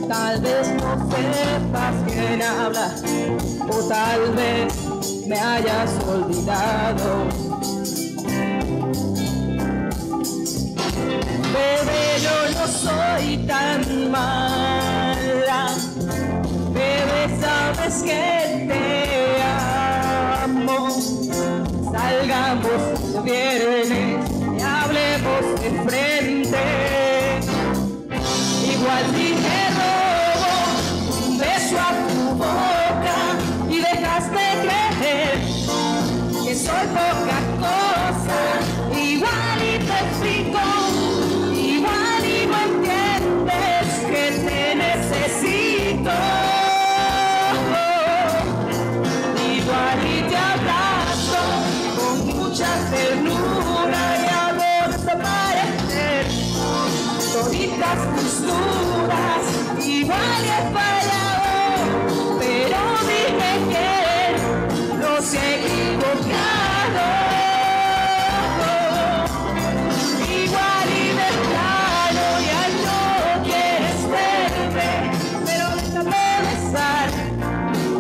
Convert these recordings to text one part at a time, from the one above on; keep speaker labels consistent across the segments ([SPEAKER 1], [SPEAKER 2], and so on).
[SPEAKER 1] Tal vez no sepas quién habla, o tal vez me hayas olvidado. Bebé, yo no soy tan mala. Bebé, sabes que te amo. Salgamos el viernes y hablemos de frente. Igual si te robo un beso a tu boca y dejaste creer que soy poca cosa. Igual y te explico, igual y no entiendes que te necesito. Igual y te abrazo con mucha ternura y hago desaparecer toditas tus dudas. Igual he fallado, pero dije que no se ha equivocado. Igual y de plano ya no quieres verme, pero déjame besar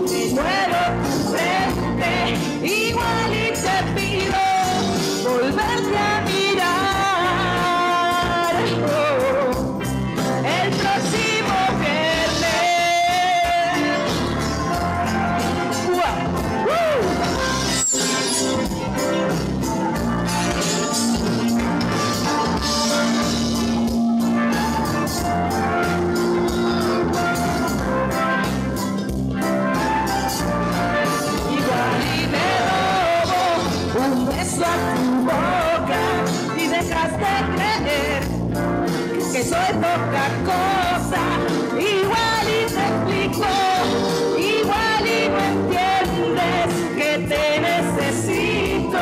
[SPEAKER 1] de nuevo tu frente. Igual y te pido volverte a mirar. El próximo viernes. Igual y me robo un beso a tu boca y dejaste creer que soy poca cosa. Igual y te explico, igual y no entiendes que te necesito.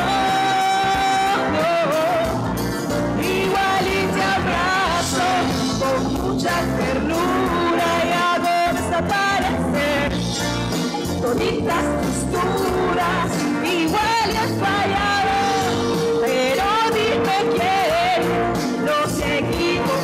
[SPEAKER 1] Igual y te abrazo con mucha ternura y hago desaparecer toditas tus dudas. Igual y has fallado, pero dime quién no se equivocó.